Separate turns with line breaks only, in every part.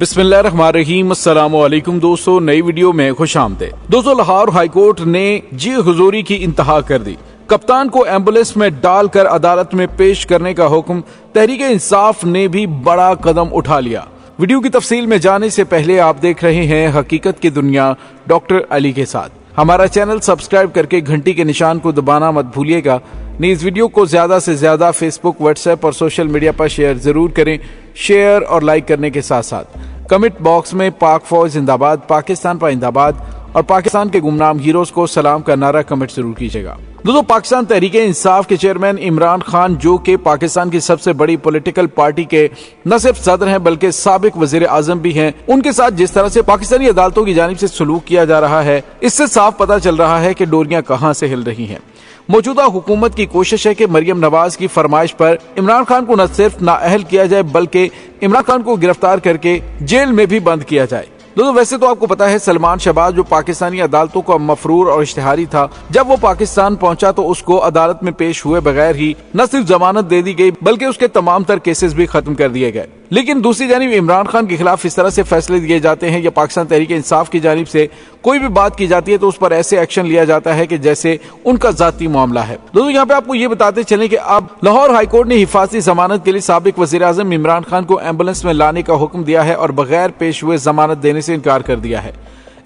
बिस्मिल्लाहिर्रहमानिर्रहीम। अस्सलाम वालेकुम दोस्तों, नई वीडियो में खुश आमदीद। दोस्तों, लाहौर हाईकोर्ट ने जी हुजूरी की इंतहा कर दी। कप्तान को एम्बुलेंस में डालकर अदालत में पेश करने का हुक्म। तहरीक इंसाफ ने भी बड़ा कदम उठा लिया। वीडियो की तफसील में जाने से पहले आप देख रहे हैं हकीकत की दुनिया डॉक्टर अली के साथ। हमारा चैनल सब्सक्राइब करके घंटी के निशान को दबाना मत भूलिएगा। इस वीडियो को ज्यादा से ज्यादा फेसबुक, व्हाट्सएप और सोशल मीडिया पर शेयर जरूर करें। शेयर और लाइक करने के साथ साथ कमेंट बॉक्स में पाक फौज जिंदाबाद, पाकिस्तान पाइंदाबाद और पाकिस्तान के गुमनाम हीरोज को सलाम का नारा कमेंट जरूर कीजिएगा। दोस्तों, पाकिस्तान तहरीक इंसाफ के चेयरमैन इमरान खान, जो कि पाकिस्तान की सबसे बड़ी पॉलिटिकल पार्टी के न सिर्फ सदर हैं बल्कि साबिक वजीर आजम भी हैं, उनके साथ जिस तरह से पाकिस्तानी अदालतों की जानिब से सलूक किया जा रहा है, इससे साफ पता चल रहा है कि डोरियां कहां से हिल रही हैं। मौजूदा हुकूमत की कोशिश है कि मरियम नवाज की फरमाइश पर इमरान खान को न सिर्फ नाअहल किया जाए बल्कि इमरान खान को गिरफ्तार करके जेल में भी बंद किया जाए। दोस्तों, वैसे तो आपको पता है सलमान शहबाज जो पाकिस्तानी अदालतों का मफरूर और इश्तिहारी था, जब वो पाकिस्तान पहुंचा तो उसको अदालत में पेश हुए बगैर ही न सिर्फ जमानत दे दी गई बल्कि उसके तमाम तर केसेस भी खत्म कर दिए गए। लेकिन दूसरी जानिब इमरान खान के खिलाफ इस तरह से फैसले दिए जाते हैं या पाकिस्तान तहरीक इंसाफ की जानिब से कोई भी बात की जाती है तो उस पर ऐसे एक्शन लिया जाता है कि जैसे उनका जाती मामला है। दोस्तों, यहाँ पे आपको ये बताते चलें कि अब लाहौर हाईकोर्ट ने हिफाजती जमानत के लिए साबिक वजीर आजम इमरान खान को एम्बुलेंस में लाने का हुक्म दिया है और बगैर पेश हुए जमानत देने से इनकार कर दिया है।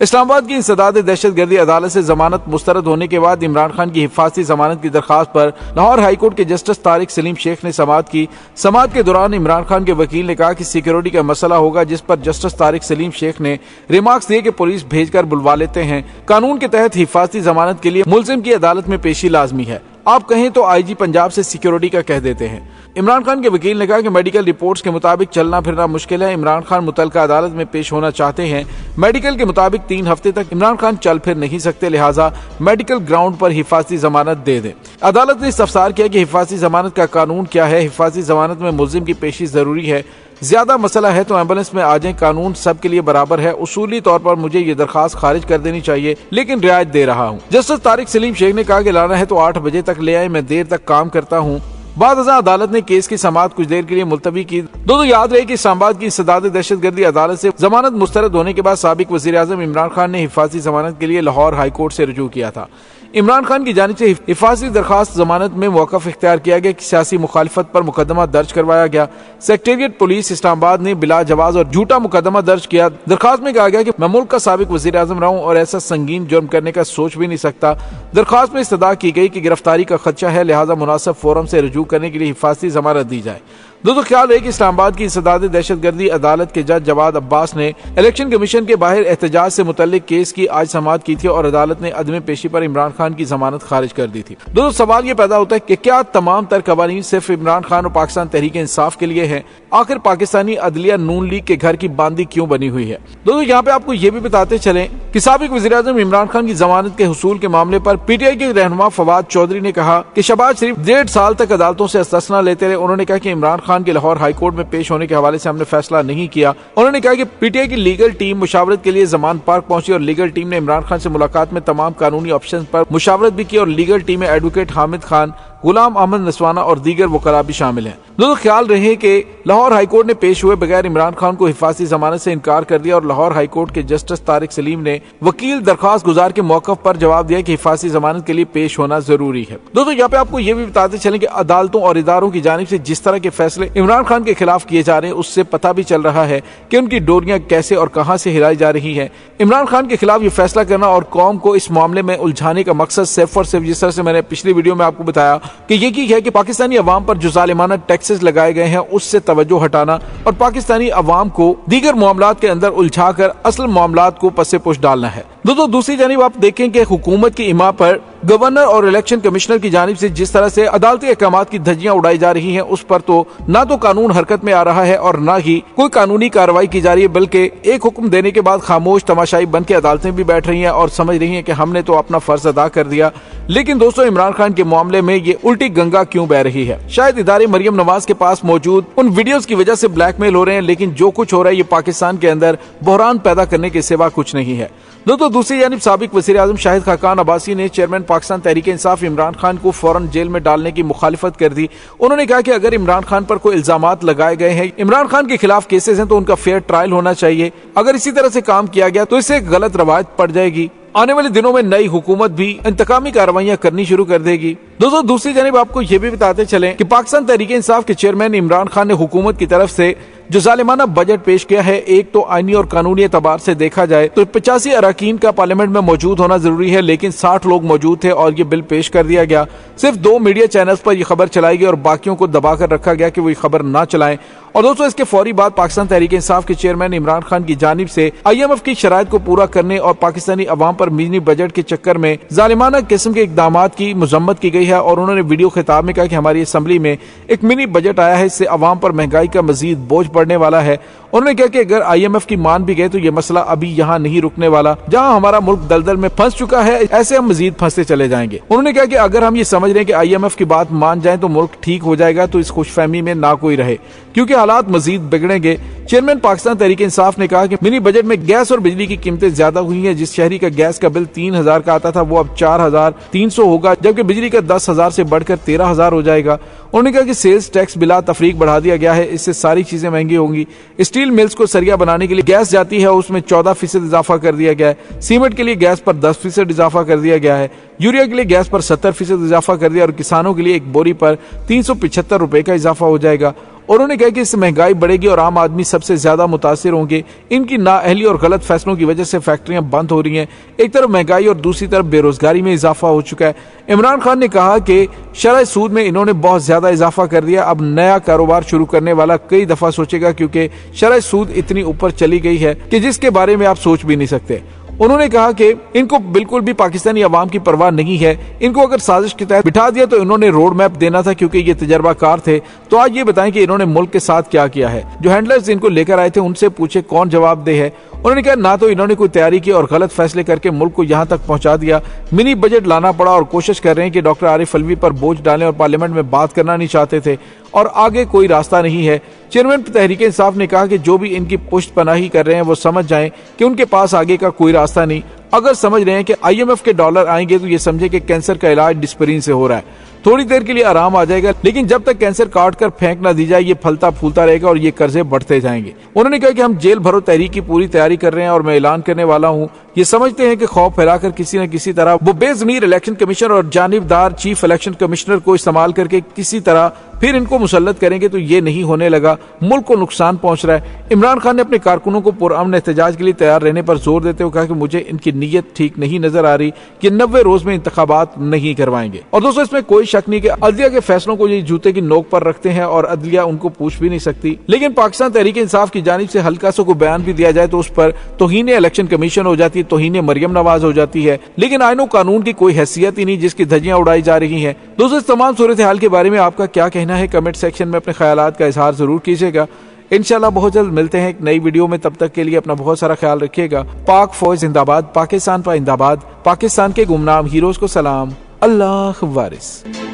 इस्लामाबाद की इंसदाद दहशतगर्दी अदालत से जमानत मुस्तरद होने के बाद इमरान खान की हिफाजती जमानत की दरखास्त पर लाहौर हाईकोर्ट के जस्टिस तारिक सलीम शेख ने समाअत की। समाअत के दौरान इमरान खान के वकील ने कहा कि सिक्योरिटी का मसला होगा, जिस पर जस्टिस तारिक सलीम शेख ने रिमार्क्स दिए कि पुलिस भेजकर बुलवा लेते हैं। कानून के तहत हिफाजती जमानत के लिए मुलजिम की अदालत में पेशी लाजमी है। आप कहें तो आईजी पंजाब से सिक्योरिटी का कह देते हैं। इमरान खान के वकील ने कहा कि मेडिकल रिपोर्ट्स के मुताबिक चलना फिरना मुश्किल है। इमरान खान मुतल्लिका अदालत में पेश होना चाहते हैं। मेडिकल के मुताबिक 3 हफ्ते तक इमरान खान चल फिर नहीं सकते, लिहाजा मेडिकल ग्राउंड पर हिफाजती जमानत दे दें। अदालत ने इस्तफसार किया कि हिफाजती जमानत का कानून क्या है। हिफाजती जमानत में मुल्जिम की पेशी जरूरी है। ज्यादा मसला है तो एम्बुलेंस में आ जाएं, कानून सबके लिए बराबर है। उसूली तौर पर मुझे ये दरखास्त खारिज कर देनी चाहिए, लेकिन रियायत दे रहा हूँ। जस्टिस तारिक सलीम शेख ने कहा कि लाना है तो 8 बजे तक ले आए, मैं देर तक काम करता हूँ। बाद अदालत ने केस की समाअत कुछ देर के लिए मुलतवी की। दोस्तों, याद रहे कि इस्लामाबाद की इंसदाद दहशतगर्दी अदालत से जमानत मुस्तरद होने के बाद साबिक वजीर आजम इमरान खान ने हिफाजती जमानत के लिए लाहौर हाईकोर्ट से रुजू किया था। इमरान खान की जानिब से हिफाजती दरखास्त जमानत में मौक़िफ़ इख्तियार किया गया कि सियासी मुखालिफत पर मुकदमा दर्ज करवाया गया। सेक्रेटेरिएट पुलिस इस्लामाबाद ने बिला जवाज और झूठा मुकदमा दर्ज किया। दरखास्त में कहा गया कि मैं मुल्क का साबिक वजीर आजम रहा हूँ और ऐसा संगीन जुर्म करने का सोच भी नहीं सकता। दरखास्त में इस्तदा की गई कि गिरफ्तारी का खदशा है, लिहाजा मुनासिब फोरम से रुजू करने के लिए हिफाजती जमानत दी जाए। दोस्तों, ख्याल है कि इस्लामाबाद की इंसदाद दहशतगर्दी अदालत के जज जवाद अब्बास ने इलेक्शन कमीशन के बाहर एहतजाज से मुतल्लिक केस की आज समाअत की थी और अदालत ने अदम पेशी पर इमरान खान की जमानत खारिज कर दी थी। दोस्तों, सवाल ये पैदा होता है कि क्या तमाम तर कवानीन सिर्फ इमरान खान और पाकिस्तान तहरीक इंसाफ के लिए है? आखिर पाकिस्तानी अदलिया नून लीग के घर की बांदी क्यों बनी हुई है? दोस्तों, यहाँ पे आपको ये भी बताते चले कि साबिक वज़ीर आज़म इमरान खान की जमानत के हुसूल के मामले पर पीटीआई के रहनुमा फवाद चौधरी ने कहा कि शहबाज शरीफ 1.5 साल तक अदालतों से इस्तिस्ना लेते रहे। उन्होंने कहा कि इमरान खान के लाहौर हाईकोर्ट में पेश होने के हवाले से हमने फैसला नहीं किया। उन्होंने कहा कि पीटीआई की लीगल टीम मुशावरत के लिए जमान पार्क पहुंची और लीगल टीम ने इमरान खान से मुलाकात में तमाम कानूनी ऑप्शन पर मुशावरत भी की और लीगल टीम में एडवोकेट हामिद खान, गुलाम अहमद नसवाना और दीगर वकला भी शामिल हैं। दोस्तों, ख्याल रहे कि लाहौर हाईकोर्ट ने पेश हुए बगैर इमरान खान को हिफाजती जमानत से इनकार कर दिया और लाहौर हाईकोर्ट के जस्टिस तारिक सलीम ने वकील दरखास्त गुजार के मौक़िफ़ पर जवाब दिया कि हिफाजती जमानत के लिए पेश होना जरूरी है। दोस्तों, यहाँ पे आपको ये भी बताते चलें कि अदालतों और इदारों की जानिब से जिस तरह के फैसले इमरान खान के खिलाफ किए जा रहे हैं, उससे पता भी चल रहा है कि उनकी डोरियां कैसे और कहां से हिलाई जा रही है। इमरान खान के खिलाफ ये फैसला करना और कौम को इस मामले में उलझाने का मकसद सिर्फ और सिर्फ, जिस तरह से मैंने पिछली वीडियो में आपको बताया कि यही है कि पाकिस्तानी अवाम पर जो जालिमाना टैक्सेस लगाए गए हैं उससे तवज्जो हटाना और पाकिस्तानी अवाम को दीगर मामलात के अंदर उलझाकर असल मामलात को पसे पुश डालना है। दोस्तों, दूसरी जानिब आप देखें कि हुकूमत की इमा पर गवर्नर और इलेक्शन कमिश्नर की जानिब से जिस तरह से अदालती अहकामात की धज्जियां उड़ाई जा रही हैं, उस पर तो ना तो कानून हरकत में आ रहा है और ना ही कोई कानूनी कार्रवाई की जा रही है, बल्कि एक हुक्म देने के बाद खामोश तमाशाई बन के अदालतें भी बैठ रही हैं और समझ रही हैं कि हमने तो अपना फर्ज अदा कर दिया। लेकिन दोस्तों, इमरान खान के मामले में ये उल्टी गंगा क्यों बह रही है? शायद इदारे मरियम नवाज के पास मौजूद उन वीडियोस की वजह से ब्लैकमेल हो रहे हैं, लेकिन जो कुछ हो रहा है ये पाकिस्तान के अंदर बहरान पैदा करने के सिवा कुछ नहीं है। दोस्तों दूसरी जानिब साबिक वज़ीर आज़म शाहिद खाकान अब्बासी ने चेयरमैन पाकिस्तान तहरीक इंसाफ इमरान खान को फौरन जेल में डालने की मुखालिफत कर दी। उन्होंने कहा कि अगर इमरान खान पर कोई इल्जामात लगाए गए हैं, इमरान खान के खिलाफ केसेस हैं, तो उनका फेयर ट्रायल होना चाहिए। अगर इसी तरह से काम किया गया तो इससे गलत रवायत पड़ जाएगी। आने वाले दिनों में नई हुकूमत भी इंतकामी कार्रवाइयां करनी शुरू कर देगी। दोस्तों दूसरी जानिब आपको ये भी बताते चलें कि पाकिस्तान तहरीक इंसाफ के चेयरमैन इमरान खान ने हुकूमत की तरफ से जो जालिमाना बजट पेश किया है, एक तो आईनी और कानूनी एतबार से देखा जाए तो 85 अरकान का पार्लियामेंट में मौजूद होना जरूरी है, लेकिन 60 लोग मौजूद थे और ये बिल पेश कर दिया गया। सिर्फ 2 मीडिया चैनल्स पर यह खबर चलाई गई और बाकियों को दबाकर रखा गया कि वो ये खबर ना चलाएं। और दोस्तों इसके फौरी बाद पाकिस्तान तहरीक इंसाफ के चेयरमैन इमरान खान की जानिब से IMF की शराइत को पूरा करने और पाकिस्तानी अवाम पर मिनी बजट के चक्कर में जालिमाना किस्म के इकदाम की मजम्मत की गई है। और उन्होंने वीडियो खिताब में कहा कि हमारी असम्बली में एक मिनी बजट आया है, इससे अवाम पर महंगाई का मजीद बोझ पड़ने वाला है। उन्होंने कहा कि अगर IMF की मान भी गए तो ये मसला अभी यहाँ नहीं रुकने वाला। जहाँ हमारा मुल्क दलदल में फंस चुका है, ऐसे हम मजीद फंसते चले जाएंगे। उन्होंने कहा कि अगर हम ये समझ रहे हैं कि IMF की बात मान जाए तो मुल्क ठीक हो जाएगा, तो इस खुशफहमी में ना कोई रहे, क्योंकि हालात मजीद बिगड़ेंगे। चेयरमैन पाकिस्तान तहरीक इंसाफ ने कहा कि मिनी बजट में गैस और बिजली की कीमतें ज्यादा हुई हैं। जिस शहरी का गैस का बिल 3000 का आता था वो अब 4300 होगा, जबकि बिजली का 10,000 से बढ़कर 13,000 हो जाएगा। उन्होंने कहा कि सेल्स टैक्स बिला तफरीक बढ़ा दिया गया है, इससे सारी चीजें महंगी होंगी। स्टील मिल्स को सरिया बनाने के लिए गैस जाती है, उसमें 14% इजाफा कर दिया गया है। सीमेंट के लिए गैस पर 10% इजाफा कर दिया गया है। यूरिया के लिए गैस पर 70% इजाफा कर दिया और किसानों के लिए एक बोरी पर 375 रुपए का इजाफा हो जाएगा। उन्होंने कहा कि इससे महंगाई बढ़ेगी और आम आदमी सबसे ज्यादा मुतासिर होंगे। इनकी नाअहली और गलत फैसलों की वजह से फैक्ट्रियां बंद हो रही हैं। एक तरफ महंगाई और दूसरी तरफ बेरोजगारी में इजाफा हो चुका है। इमरान खान ने कहा कि शरह सूद में इन्होंने बहुत ज्यादा इजाफा कर दिया। अब नया कारोबार शुरू करने वाला कई दफा सोचेगा, क्योंकि शरह सूद इतनी ऊपर चली गई है कि जिसके बारे में आप सोच भी नहीं सकते। उन्होंने कहा कि इनको बिल्कुल भी पाकिस्तानी अवाम की परवाह नहीं है। इनको अगर साजिश के तहत बिठा दिया तो इन्होंने रोड मैप देना था, क्योंकि ये तजर्बाकार थे। तो आज ये बताएं कि इन्होंने मुल्क के साथ क्या किया है। जो हैंडलर्स इनको लेकर आए थे उनसे पूछे कौन जवाबदेह है। उन्होंने कहा ना तो इन्होंने कोई तैयारी की और गलत फैसले करके मुल्क को यहाँ तक पहुंचा दिया। मिनी बजट लाना पड़ा और कोशिश कर रहे हैं कि डॉक्टर आरिफ अलवी पर बोझ डालें और पार्लियामेंट में बात करना नहीं चाहते थे और आगे कोई रास्ता नहीं है। चेयरमैन तहरीक इंसाफ ने कहा कि जो भी इनकी पुष्ट पनाही कर रहे हैं वो समझ जाएं कि उनके पास आगे का कोई रास्ता नहीं। अगर समझ रहे हैं कि IMF के डॉलर आएंगे तो ये समझे कि कैंसर का इलाज डिस्परिन से हो रहा है। थोड़ी देर के लिए आराम आ जाएगा, लेकिन जब तक कैंसर काट कर फेंक ना दी जाए ये फलता फूलता रहेगा और ये कर्जे बढ़ते जाएंगे। उन्होंने कहा कि हम जेल भरो तहरीक की पूरी तैयारी कर रहे हैं और मैं ऐलान करने वाला हूँ। ये समझते हैं कि खौफ फैलाकर किसी न किसी तरह वो बेज़मीर इलेक्शन कमीशनर और जानिबदार चीफ इलेक्शन कमिश्नर को इस्तेमाल करके किसी तरह फिर इनको मुसल्लत करेंगे, तो ये नहीं होने लगा। मुल्क को नुकसान पहुंच रहा है। इमरान खान ने अपने कारकुनों को पुरअमन एहतजाज के लिए तैयार रहने पर जोर देते हुए कहा कि मुझे इनकी नीयत ठीक नहीं नजर आ रही कि 90 रोज में इंतखाबात नहीं करवाएंगे। और दोस्तों इसमें कोई शक नहीं कि अदलिया के फैसलों को ये जूते की नोक पर रखते हैं और अदलिया उनको पूछ भी नहीं सकती। लेकिन पाकिस्तान तहरीक इंसाफ की जानिब से हल्का सा कोई बयान भी दिया जाए तो उस पर तौहीन इलेक्शन कमीशन हो जाती है, तौहीन मरियम नवाज हो जाती है। लेकिन आईनो कानून की कोई हैसियत ही नहीं जिसकी धज्जियां उड़ाई जा रही हैं। दोस्तों इस तमाम सूरत हाल के बारे में आपका क्या कहना है, कमेंट सेक्शन में अपने ख्यालात का इजहार जरूर कीजिएगा। इंशाल्लाह बहुत जल्द मिलते हैं एक नई वीडियो में। तब तक के लिए अपना बहुत सारा ख्याल रखिएगा। पाक फौज जिंदाबाद, पाकिस्तान पाइंदाबाद, पाकिस्तान के गुमनाम हीरोज को सलाम। अल्लाह वारिस।